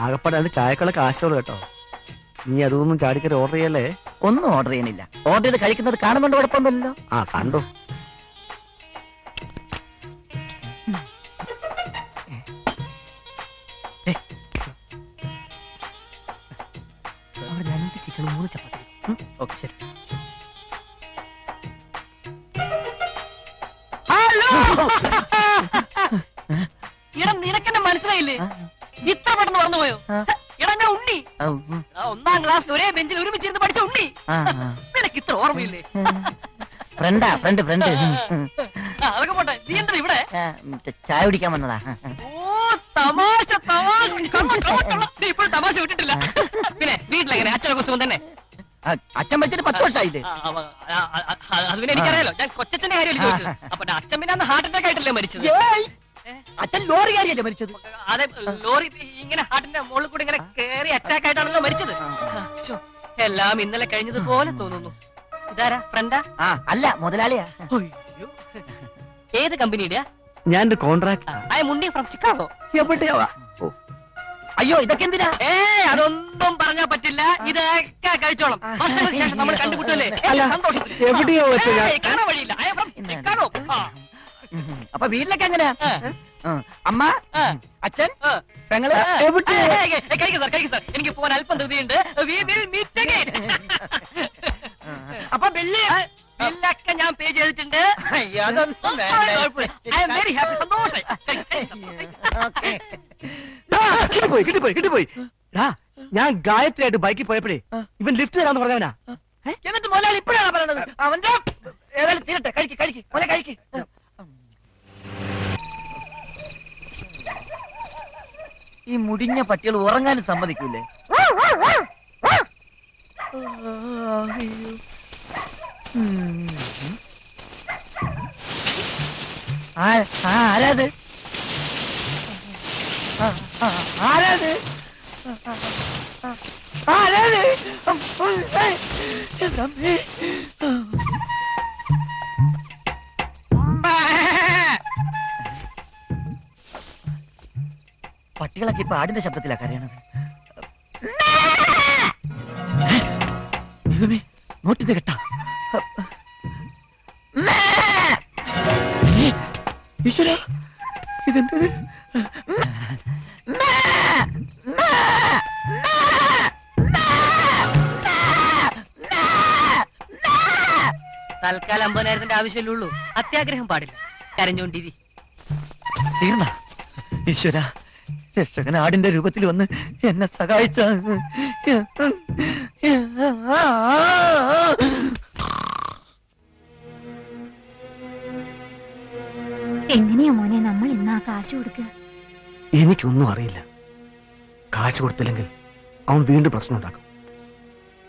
ആകപ്പാടാണ് ചായക്കുള്ള കാശോളൂ കേട്ടോ. നീ അതൊന്നും ചാടിക്കറി ഓർഡർ ചെയ്യല്ലേ? ഒന്നും ഓർഡർ ചെയ്യണില്ല. ഓർഡർ ചെയ്ത് കഴിക്കുന്നത് കാണുന്നുണ്ട്, കുഴപ്പമൊന്നുമില്ലല്ലോ. ആ കണ്ടു. അവിടെ 2 ചിക്കനും 3 ചപ്പാത്തി. ഓക്കെ ശരി. ഇടം നിനക്കെന്നെ മനസ്സിലായില്ലേ? ഇത്ര പെട്ടെന്ന് മറന്നുപോയോ? എടാ ഞാൻ ഉണ്ണി, 1ാം ക്ലാസ്സിൽ ഒരേ ബെഞ്ചിൽ ഒരുമിച്ചിരുന്ന് പഠിച്ച ഉണ്ണി. നിനക്ക് ഇത്ര ഓർമ്മയില്ലേ? ഫ്രണ്ട്. അതൊക്കെ പോട്ടെ, നീ എന്താ ഇവിടെ? ചായ കുടിക്കാൻ വന്നതാ. ഓ തമാശ തമാശ, ഇപ്പോഴും തമാശ വിട്ടിട്ടില്ല. പിന്നെ വീട്ടിലെങ്ങനെ അച്ഛനൊക്കെ സുഖം തന്നെ? അച്ഛൻ വെച്ചിട്ട് 10 വർഷമായില്ലേ? അത് പിന്നെ എനിക്കറിയാലോ, ഞാൻ കൊച്ചച്ഛന്റെ കാര്യമല്ലേ ചോദിച്ചത്. അപ്പൊ അച്ഛൻ പിന്നെ അന്ന് ഹാർട്ട് അറ്റാക്ക് ആയിട്ടല്ലേ മരിച്ചത്? അച്ഛൻ ലോറി കാര്യല്ലേ മരിച്ചത്? അതെ, ലോറി ഇങ്ങനെ ഹാർട്ടിന്റെ മുകളിൽ കൂടി ഇങ്ങനെ കേറി അറ്റാക്ക് ആയിട്ടാണല്ലോ മരിച്ചത്. എല്ലാം ഇന്നലെ കഴിഞ്ഞതുപോലെ തോന്നുന്നു. ഇതാരാ ഫ്രണ്ടാ? അല്ല, മുതലാളിയാ. ഏത് കമ്പനിയുടെയാ? ഞാനൊരു കോൺട്രാക്ട്. ഐ മുണ്ടി ഫ്രം ചിക്കാഗോ. എവിടെയാവാ? അയ്യോ, ഇതൊക്കെ എന്തിനാ? അതൊന്നും പറഞ്ഞാ പറ്റില്ല. ഇതൊക്കെ കഴിച്ചോളാം. വർഷങ്ങൾക്ക് ശേഷം നമ്മൾ കണ്ടുപിട്ടല്ലേ, സന്തോഷത്തിൽ. എവിടെയോ കാണാൻ വഴിയില്ല. I from Chicago. അപ്പൊ വീട്ടിലൊക്കെ എങ്ങനെയാ? അമ്മ, അച്ഛൻ, പെങ്ങള്? കഴിക്കും സാർ. എനിക്ക് പോകാൻ അല്പം ധൃതിയുണ്ട്. അപ്പൊ ബില്ല് ബില്ലൊക്കെ ഞാൻ പേ ചെയ്തിട്ടുണ്ട്. വെരി ഹാപ്പി, സന്തോഷായി. കിട്ടിപ്പോയി. ഞാൻ ഗായത്രിയായിട്ട് ബൈക്കിൽ പോയപ്പോഴേ ഇവൻ ലിഫ്റ്റ് തരാന്ന് പറഞ്ഞവനാ. എന്നിട്ട് മുതലാളി ഇപ്പോഴാണ് പറയണത് അവന്റെ ഏതായാലും തീരട്ടെ. കഴിക്ക് മുല കഴിക്ക്. ഈ മുടിഞ്ഞ പട്ടികൾ ഉറങ്ങാനും സമ്മതിക്കൂലേ? ആരാത്? പട്ടികളൊക്കെ ഇപ്പൊ ആടിന്റെ ശബ്ദത്തിലാ കരയണത്. നോട്ടിത് കേട്ടാ? ഈശ്വര, ഇതെന്തത്? തൽക്കാലം 50,000 ആവശ്യമല്ലുള്ളൂ. അത്യാഗ്രഹം പാടില്ല. കരഞ്ഞോണ്ടിരി. തീർന്ന ഈശ്വര, രക്ഷകൻ ആടിന്റെ രൂപത്തിൽ വന്ന് എന്നെ സഹായിച്ച. എങ്ങനെയാ മോനെ നമ്മൾ ഇന്ന് ആ കാശ് കൊടുക്കുക? എനിക്കൊന്നും അറിയില്ല. കാശ് കൊടുത്തില്ലെങ്കിൽ അവൻ വീണ്ടും പ്രശ്നം ഉണ്ടാക്കും.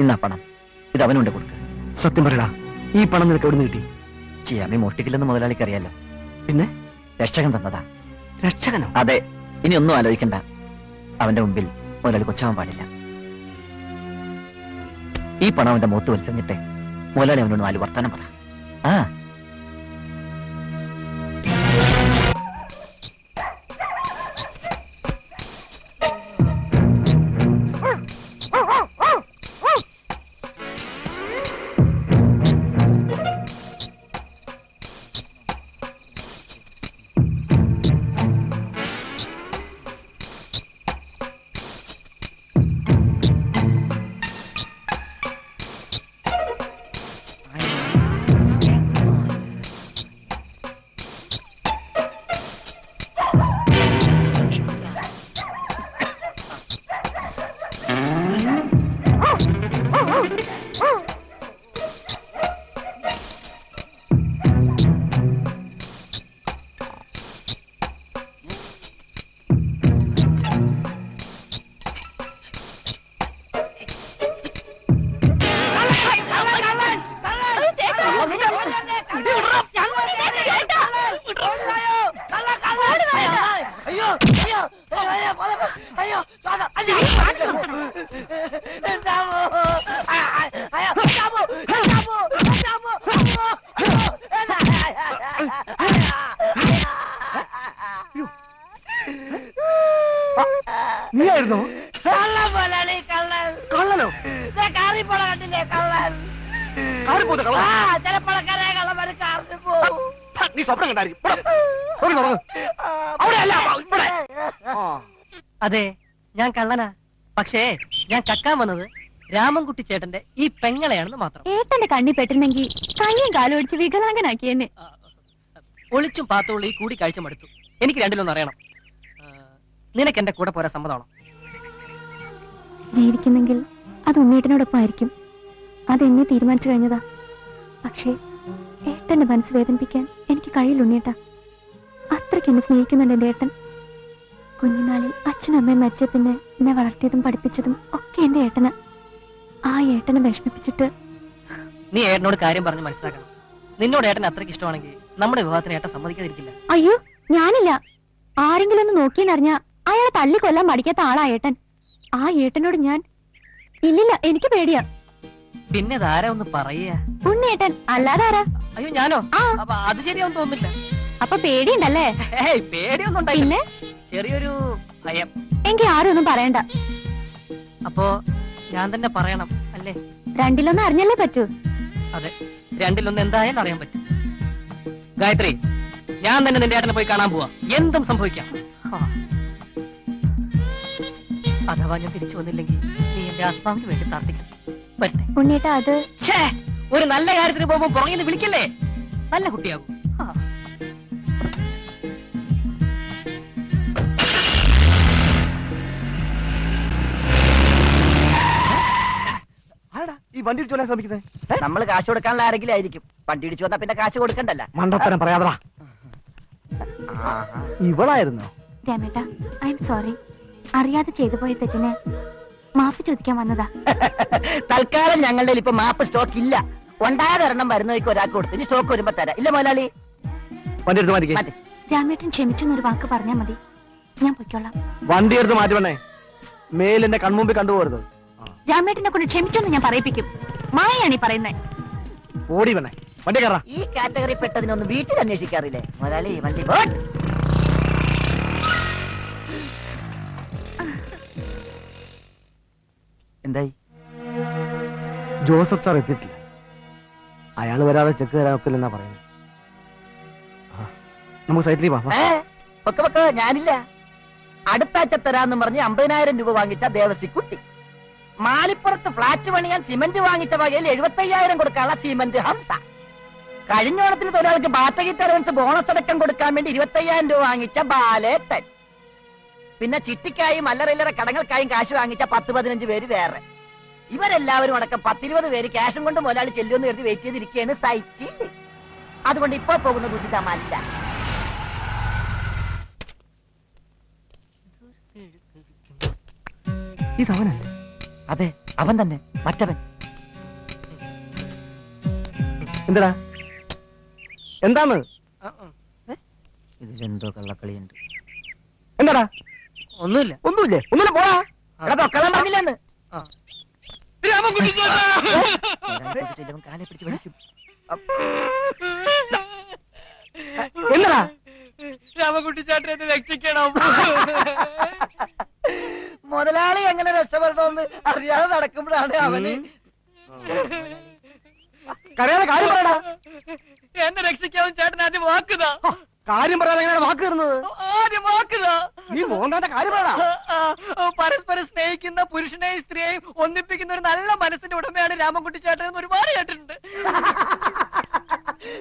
ഇന്നാ പണം, ഇത് അവനുണ്ട് കൊടുക്ക. സത്യം പറയടാ, ഈ പണം നിനക്ക് എവിടെ നിന്ന് കിട്ടി? ചെയ്യാമി മോഷ്ടിക്കില്ലെന്ന് മുതലാളിക്ക് അറിയാലോ. പിന്നെ രക്ഷകൻ തന്നതാ. രക്ഷകനോ? അതെ. ഇനി ഒന്നും ആലോചിക്കണ്ട. അവന്റെ മുമ്പിൽ മുതലാളി കൊച്ചാവാൻ പാടില്ല. ഈ പണം അവന്റെ മുഖത്ത് വലിച്ചെറിഞ്ഞിട്ട് മുതലാളി അവനോട് 4 വർത്താനം പറ. കള്ളനായിരുന്നോ? കള്ളൻ മുതലാളി, കള്ളൻ. കള്ളനോ? ദേ കാറിൽ പോണ കണ്ടില്ലേ, കള്ളൻ. കാറി പോകുന്ന കള്ളൻ? ചിലപ്പോഴൊക്കെ കള്ളന്മാര് കാറിൽ പോകും. നീ സ്വപ്നം കണ്ടായിരിക്കും. അവിടെ അല്ല, ഇവിടെ. ആ. അതെ, ഞാൻ കള്ളനാ. പക്ഷേ ഞാൻ കക്കാൻ വന്നത് രാമൻകുട്ടി ചേട്ടന്റെ ഈ പെങ്ങളെയാണെന്ന് മാത്രം. ഏട്ടന്റെ കണ്ണി പെട്ടിരുന്നെങ്കിൽ കയ്യും കാലും ഒടിച്ച് വികലാംഗനാക്കി എന്നെ. ഒളിച്ചും പാത്തോളി ഈ കൂടി കാഴ്ച മടുത്തു. എനിക്ക് രണ്ടിലൊന്നും അറിയണം. നിനക്ക് എന്റെ കൂടെ പോരാ സമ്മതമാണോ? ജീവിക്കുന്നെങ്കിൽ അത് ഉണ്ണേട്ടനോടൊപ്പം ആയിരിക്കും. അതെന്നെ തീരുമാനിച്ചു കഴിഞ്ഞതാ. പക്ഷേ ഏട്ടന്റെ മനസ്സ് വേദനിപ്പിക്കാൻ എനിക്ക് കഴിയില്ല ഉണ്ണേട്ട. അത്രയ്ക്ക് എന്നെ സ്നേഹിക്കുന്നുണ്ട് എന്റെ ഏട്ടൻ. കുഞ്ഞുനാളിൽ അച്ഛനും അമ്മയും മരിച്ച പിന്നെ എന്നെ വളർത്തിയതും പഠിപ്പിച്ചതും ഒക്കെ എന്റെ ഏട്ടന്. ആ ഏട്ടനെ വിഷമിപ്പിച്ചിട്ട്. നീ ഏട്ടനോട് കാര്യം പറഞ്ഞ് മനസ്സിലാക്കണം. നിന്നോട് ഏട്ടന് അത്രയ്ക്ക് ഇഷ്ടമാണെങ്കിൽ നമ്മുടെ വിവാഹത്തിന് ഏട്ടൻ സമ്മതിക്കാതിരിക്കില്ല. അയ്യോ, ഞാനില്ല. ആരെങ്കിലും ഒന്ന് നോക്കിയെന്നറിഞ്ഞാ അയാളെ തല്ലിക്കൊല്ലാൻ മടിക്കാത്ത ആളാ ഏട്ടൻ. ആ ഏട്ടനോട് ഞാൻ ഇല്ലില്ല, എനിക്ക് പേടിയാ. പിന്നെ ഇതാരാ ഒന്ന് പറയാ? ഉണ്ണേട്ടൻ, അല്ലാതെ ആരാ? അയ്യോ ഞാനോ? ആ. അപ്പൊ അത് ശരിയാവും തോന്നുന്നില്ല. അപ്പൊ പേടിയുണ്ടല്ലേ? ഏയ് പേടിയൊന്നും ഉണ്ടായില്ല. പിന്നെ ചെറിയൊരു ഭയം. എങ്കിൽ ആരും ഒന്നും പറയണ്ട. അപ്പോ ഞാൻ തന്നെ പറയണം അല്ലേ? രണ്ടിലൊന്നും അറിഞ്ഞല്ലേ പറ്റൂ. അതെ, രണ്ടിലൊന്ന് എന്തായാലും അറിയാൻ പറ്റും. ഗായത്രി, ഞാൻ തന്നെ നിന്റെ ഏട്ടനെ പോയി കാണാൻ പോവാ. എന്തും സംഭവിക്കാം. അഥവാ ഞാൻ തിരിച്ചു വന്നില്ലെങ്കിൽ നീ എന്റെ ആത്മാവിന് വേണ്ടി പ്രാർത്ഥിക്കണം. വരട്ടെ. ഉണ്ണേട്ട, അത് ഒരു നല്ല കാര്യത്തിന് പോകുമ്പോ പുറകിന്ന് വിളിക്കല്ലേ? നല്ല കുട്ടിയാകും. ഈ വണ്ടി ഇടിച്ചു കൊല്ലാൻ ശ്രമിക്കുന്നത് നമ്മള് കാശ് കൊടുക്കാനുള്ള ആരെങ്കിലും ആയിരിക്കും. വണ്ടി ഇടിച്ചു വന്നാ പിന്നെ കാശ് കൊടുക്കണ്ടല്ല. മണ്ടത്തരം പറയാതാ. ഇവളായിരുന്നോ? രമേട്ട, ഐ എം സോറി. അറിയാതെ ചെയ്തു പോയ തെറ്റിന് മാപ്പ് ചോദിക്കാൻ വന്നതാ. തൽക്കാലം ഞങ്ങളുടെ ഇപ്പൊ മാപ്പ് സ്റ്റോക്ക് ഇല്ല. ഉണ്ടായതൊരെണ്ണം വരുന്നവയ്ക്ക് ഒരാൾക്ക് കൊടുത്ത് ഇനി സ്റ്റോക്ക് വരുമ്പോ തരാം. ഇല്ല മുതലാളി? വണ്ടി എടുത്ത് മാറ്റി. മാറ്റി. രാമേട്ടൻ ക്ഷമിച്ചെന്നൊരു വാക്ക് പറഞ്ഞാൽ മതി, ഞാൻ പൊയ്ക്കോളാം. വണ്ടി എടുത്ത് മാറ്റി വേണേ. മേൽ എന്റെ കൺമുമ്പിൽ കണ്ടുപോകരുത്. രാമേട്ടനെ കൊണ്ട് ക്ഷമിച്ചെന്ന് ഞാൻ പറയിപ്പിക്കും. മായയാണ് ഈ പറയുന്നത്. ഓടി വേണേ. വണ്ടി കയറാ. ഈ കാറ്റഗറി പെട്ടതിനൊന്നും വീട്ടിൽ അന്വേഷിക്കാറില്ലേ മുതലാളി? വണ്ടി എന്തായി? ജോസഫ് സാർ എത്തിയിട്ടില്ല. അയാൾ വരാതെ ചെക്ക് തരാൻ ഒക്കില്ലെന്നാ പറയുന്നത്. നമുക്ക് സൈറ്റിൽ പോവാം. ഒക്കെ ഞാനില്ല. അടുത്താഴ്ച തരാന്ന് പറഞ്ഞ് 50,000 രൂപ വാങ്ങിച്ച ദേവസിക്കുട്ടി. മാലിപ്പുറത്ത് ഫ്ലാറ്റ് പണിയാൻ സിമന്റ് വാങ്ങിച്ച വകയിൽ 75,000 കൊടുക്കാനുള്ള സിമന്റ് ഹംസ. കഴിഞ്ഞ ഓണത്തിന് ഒരാൾക്ക് ബാറ്റഗിറ്റ് അലവൻസ് ബോണസ് അടക്കം കൊടുക്കാൻ വേണ്ടി 25,000 രൂപ വാങ്ങിച്ച ബാലേട്ടൻ. പിന്നെ ചിട്ടിക്കായും അല്ലറയില്ലറ കടങ്ങൾക്കായും കാശ് വാങ്ങിച്ച 10-15 പേര് വേറെ. ഇവരെല്ലാവരും അടക്കം 10-20 പേര് ക്യാഷും കൊണ്ട് മുതലാളി ചെല്ലുമെന്ന് കരുതി വെയിറ്റ് ചെയ്തിരിക്കുകയാണ് സൈറ്റിൽ. അതുകൊണ്ട് ഇപ്പൊ പോകുന്നത് ഉചിതമല്ല. ഇതവനല്ലേ? അതെ, അവൻ തന്നെ. മറ്റവൻ. എന്താ എന്താണ്? ഇതിലെന്തോ കള്ളക്കളിയുണ്ട്. എന്താടാ? ഒന്നുമില്ല. ഒന്നുമില്ലേ? ഒന്നുമില്ല, പോടാ. പൊക്കളാൻ പറഞ്ഞില്ലെന്ന്. രാമൻകുട്ടി കാലെ പിടിച്ച് വിളിക്കും. എന്താ? രാമൻകുട്ടി ചേട്ടനെ രക്ഷിക്കണം. മുതലാളി എങ്ങനെ രക്ഷപ്പെടണമെന്ന് അറിയാതെ നടക്കുമ്പോഴാണ് അവന്. കരയാതെ കാര്യം പറയടാ. എന്നെ രക്ഷിക്കാവും ചേട്ടൻ ആദ്യം വാക്കുതാ. കാര്യം പറയാതെ എങ്ങനെയാണ് വാക്ക് തരുന്നത്? ആദ്യം വാക്കുതാ. നീ മോഹൻദാന്റെ കാര്യം പറയടാ. പരസ്പരം സ്നേഹിക്കുന്ന പുരുഷനെയും സ്ത്രീയെയും ഒന്നിപ്പിക്കുന്ന ഒരു നല്ല മനസ്സിന്റെ ഉടമയാണ് രാമൻകുട്ടി ചേട്ടൻ എന്ന് ഒരുപാട് കേട്ടിട്ടുണ്ട്.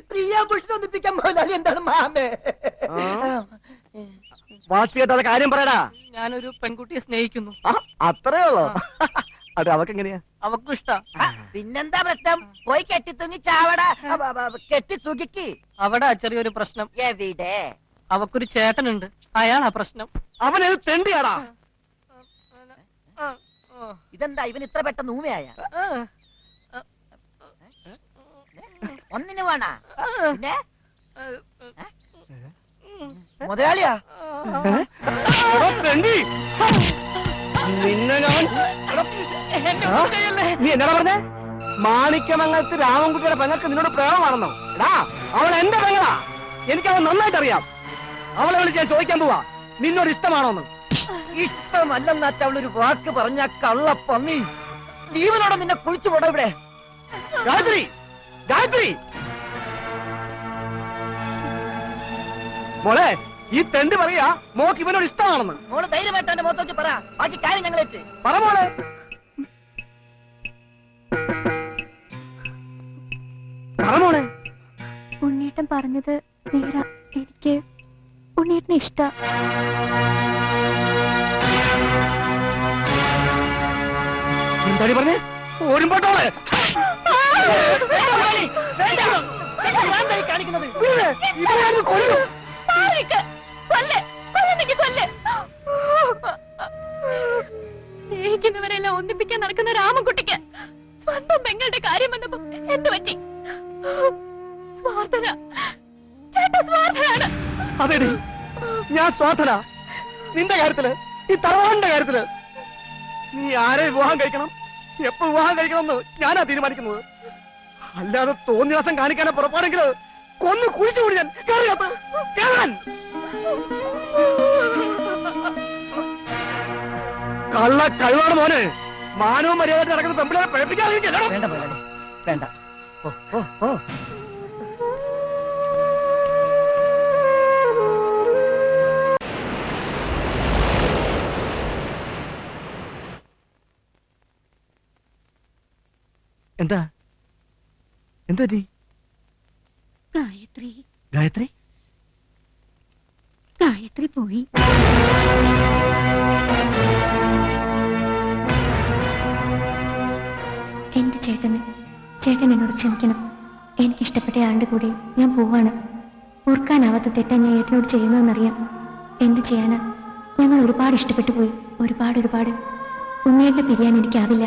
സ്ത്രീയെ പുരുഷനെ ഒന്നിപ്പിക്കാൻ മുതലാളി എന്താണ് മാമേ? വാച്ച് കേട്ടാതെ കാര്യം പറയടാ. ഞാനൊരു പെൺകുട്ടിയെ സ്നേഹിക്കുന്നു. അത്രേ ഉള്ളോ? അത് അവക്കെങ്ങനെയാ? അവക്കും ഇഷ്ടാ. പിന്നെന്താ പ്രശ്നം? പോയി കെട്ടിത്തൂങ്ങി ചാവട. കെട്ടി സുഖിക്ക്. അവിടെ ചെറിയൊരു പ്രശ്നം. എവിടെ? അവക്കൊരു ചേട്ടനുണ്ട്. അയാളാ പ്രശ്നം. അവനത് തെണ്ടിയാടാ. ഇതെന്താ ഇവൻ ഇത്ര പെട്ടെന്ന് ഊമയായ? ഒന്നിനു വേണ പിന്നെ മുതലാളിയാ? തെണ്ടി നിന്നെ ഞാൻ. നീ എന്നാ പറഞ്ഞേ? മാണിക്യമംഗലത്ത് രാമൻകുട്ടിയുടെ പെങ്ങൾക്ക് നിന്നോട് പ്രേമമാണെന്നോ? എടാ, അവൾ എന്റെ പെങ്ങളാ. എനിക്ക് അവൻ നന്നായിട്ട് അറിയാം. അവളെ വിളിച്ച് ഞാൻ ചോദിക്കാൻ പോവാ നിന്നോട് ഇഷ്ടമാണോന്ന്. ഇഷ്ടമല്ലെന്നാറ്റ അവളൊരു വാക്ക് പറഞ്ഞ കള്ള പന്നി. ജീവനോടെ നിന്നെ കുളിച്ചു പോടാ ഇവിടെ. ഗായത്രി, ഗായത്രി മോളെ, ഈ തെണ്ടി പറയാ മോക്ക് ഇവനോട് ഇഷ്ടമാണെന്ന്. മോള് ധൈര്യമായിട്ട് എന്റെ മുഖത്ത് നോക്കി പറ, ബാക്കി കാര്യം ഞങ്ങളേറ്റ്. പറ മോളെ. പറ മോളെ. ഉണ്ണീട്ടൻ പറഞ്ഞത് നേരാ. എനിക്ക് ഉണ്ണീട്ടനെ ഇഷ്ട. എന്താടി പറഞ്ഞേ? ഓരുമ്പോട്ടോളെ കാണിക്കുന്നത് സ്നേഹിക്കുന്നവരെല്ലാം ഒന്നിപ്പിക്കാൻ നടക്കുന്ന രാമൻകുട്ടിക്ക് സ്വന്തം പെങ്ങളുടെ കാര്യം വന്നപ്പോ എന്ത് പറ്റി? സ്വാർത്ഥന. ചേട്ടാ സ്വാർത്ഥനാണ്. അതെടി, ഞാൻ സ്വാർത്ഥന. നിന്റെ കാര്യത്തില്, ഈ തറവാടിന്റെ കാര്യത്തില് നീ ആരെ വിവാഹം കഴിക്കണം, എപ്പോ വിവാഹം കഴിക്കണമെന്ന് ഞാനാ തീരുമാനിക്കുന്നത്. അല്ലാതെ തോന്നിയാസം കാണിക്കാനെ പുറപ്പാടെങ്കിൽ കൊന്നു കുഴിച്ചുകൂടി ഞാൻ. കേറാൻ കള്ള കഴിവാണ് മോന്. മാനവും മര്യാദ നടക്കുന്ന പെമ്പിളെ പഴപ്പിക്കാതിരിക്കല്ലോ. വേണ്ട മുതലാളി, വേണ്ട. ഓ ഓ ഓ എന്താ എന്താ ഗായത്രി, ഗായത്രി ഗായത്രി പോയി. എന്റെ ചേട്ടൻ എന്നോട് ക്ഷമിക്കണം. എനിക്കിഷ്ടപ്പെട്ട ആളുടെ കൂടെ ഞാൻ പോവാണ്. ഓർക്കാനാവാത്ത തെറ്റാ ഞാൻ ഏട്ടനോട് ചെയ്യുന്നതെന്നറിയാം. എന്തു ചെയ്യാനാ? ഞങ്ങൾ ഒരുപാട് ഇഷ്ടപ്പെട്ടു പോയി. ഒരുപാട്. ഉണ്ണേട്ടനെ പിരിയാൻ എനിക്കാവില്ല.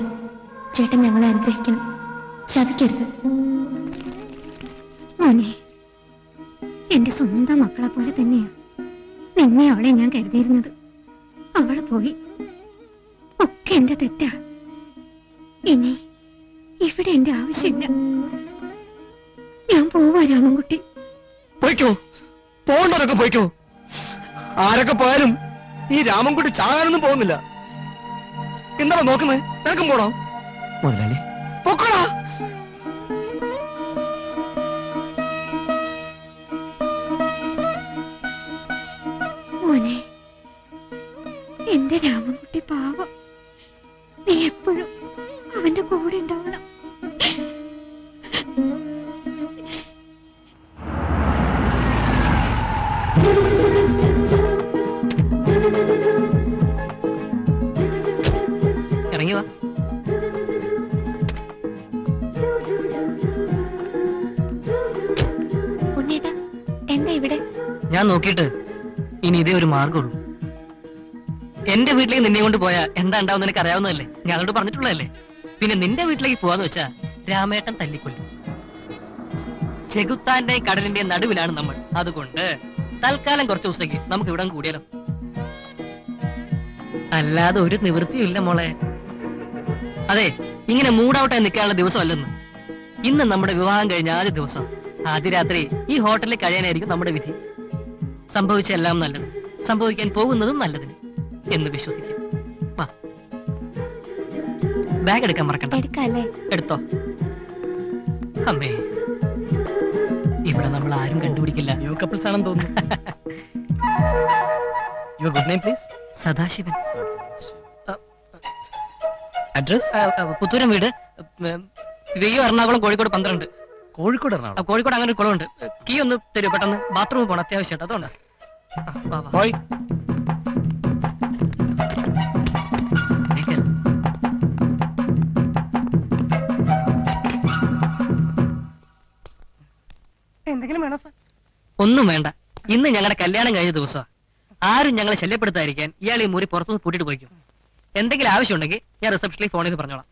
ചേട്ടൻ ഞങ്ങളെ അനുഗ്രഹിക്കണം. ശപിക്കരുത്. മോനെ, എന്റെ സ്വന്തം മക്കളെ പോലെ തന്നെയാ നിന്നെ അവളെ ഞാൻ കരുതിയിരുന്നത്. അവള് പോയി. ഒക്കെ എന്റെ തെറ്റാ. ഇനി ഇവിടെ എന്റെ ആവശ്യമില്ല. ഞാൻ പോവാ രാമൻകുട്ടി. പോയിക്കോ, പോകണ്ടവരൊക്കെ പോയിക്കോ. ആരൊക്കെ പോയാലും ഈ രാമൻകുട്ടി ചാകാനൊന്നും പോകുന്നില്ല. എന്താണ് നോക്കുന്നത്? നിനക്കും പോണോ? മുതലാളി പൊക്കോളാ. മോനെ, എന്റെ രാമൻകുട്ടി പാവം. നീ എപ്പോഴും അവന്റെ കൂടെ ഉണ്ടാവണം. ഇറങ്ങി വാ. ഉണ്ണേട്ടാ, എന്താ ഇവിടെ? ഞാൻ നോക്കിയിട്ട് ഇനി ഇതേ ഒരു മാർഗമുള്ളൂ. എന്റെ വീട്ടിലേക്ക് നിന്നെ കൊണ്ട് പോയാ എന്താ ഉണ്ടാവും നിനക്ക് അറിയാവുന്നതല്ലേ? ഞാൻ അതോട് പറഞ്ഞിട്ടുള്ളതല്ലേ. പിന്നെ നിന്റെ വീട്ടിലേക്ക് പോവാന്ന് വെച്ചാ രാമേട്ടൻ തല്ലിക്കൊല്ലും. ചെകുത്താന്റെ കടലിന്റെ നടുവിലാണ് നമ്മൾ. അതുകൊണ്ട് തൽക്കാലം കുറച്ച് ദിവസത്തേക്ക് നമുക്ക് ഇവിടെ കൂടിയാലോ. അല്ലാതെ ഒരു നിവൃത്തിയും ഇല്ല മോളെ. അതെ, ഇങ്ങനെ മൂഡൌട്ടായി നിൽക്കാനുള്ള ദിവസമല്ലെന്ന്. ഇന്ന് നമ്മുടെ വിവാഹം കഴിഞ്ഞ ആദ്യ ദിവസം. ആദ്യ രാത്രി ഈ ഹോട്ടലിൽ കഴിയാനായിരിക്കും നമ്മുടെ വിധി. സംഭവിച്ച എല്ലാം നല്ലത്, സംഭവിക്കാൻ പോകുന്നതും നല്ലത് എന്ന് വിശ്വസിക്കും. വാ, ബാഗ് എടുക്കാൻ മറക്കണ്ട. എടുക്കാല്ലേ? എടുത്തോ. അമ്മേ, ഇവിടെ നമ്മൾ ആരും കണ്ടുപിടിക്കില്ല. ന്യൂ കപ്പിൾസ് ആണെന്ന് തോന്നുന്നു. Your good name please? Sadasivan. Address? Puthooram വീട്, വെയ്യോ എറണാകുളം, കോഴിക്കോട് 12. കോഴിക്കോട് എറണാകുളം. കോഴിക്കോട് അങ്ങനെ ഒരു കുളമുണ്ട്. കീ ഒന്ന് തരൂ, പെട്ടെന്ന് ബാത്റൂമിൽ പോകണം, അത്യാവശ്യമായിട്ട്. അതുകൊണ്ട് പോയി. എന്തെങ്കിലും വേണോ സാർ? ഒന്നും വേണ്ട. ഇന്ന് ഞങ്ങളുടെ കല്യാണം കഴിഞ്ഞ ദിവസം. ആരും ഞങ്ങളെ ശല്യപ്പെടുത്താതിരിക്കാൻ ഇയാൾ ഈ മുറി പുറത്തുനിന്ന് പൂട്ടിട്ട് പോയിക്കും. എന്തെങ്കിലും ആവശ്യമുണ്ടെങ്കിൽ ഞാൻ റിസപ്ഷനിൽ ഫോൺ ചെയ്ത് പറഞ്ഞോളാം.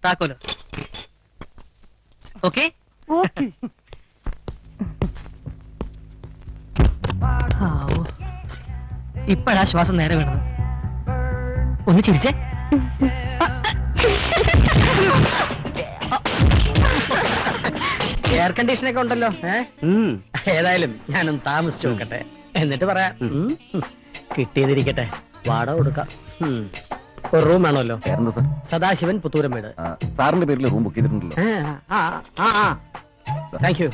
താക്കോലോ. ഓക്കെ? ഇപ്പഴാ ശ്വാസം നേരെ വീണത്. ഒന്ന് ചിരിച്ചേ. എയർ കണ്ടീഷൻ ഒക്കെ ഉണ്ടല്ലോ. ഏതായാലും ഞാനൊന്ന് താമസിച്ചു നോക്കട്ടെ, എന്നിട്ട് പറയാം. കിട്ടിയതിരിക്കട്ടെ. വാടക കൊടുക്കാം. ഒരു റൂം വേണമല്ലോ. എന്താ സാർ? സദാശിവൻ പുത്തൂരം വീട്. സാറിന്റെ പേരിൽ റൂം ബുക്ക് ചെയ്തിട്ടുണ്ടല്ലോ. Thank you.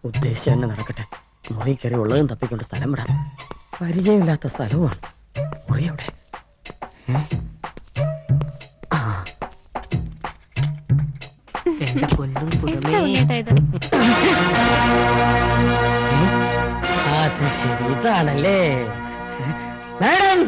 ഉദ്ദേശം തന്നെ നടക്കട്ടെ. മുറി കയറി ഉള്ളതും തപ്പിക്കൊണ്ട് സ്ഥലം വിടാം. പരിചയമില്ലാത്ത സ്ഥലവുമാണ്. മുറി അവിടെ. എന്റെ പൊന്നും കുടുമേ. അത് ശരി, ഇതാണല്ലേ മാഡം.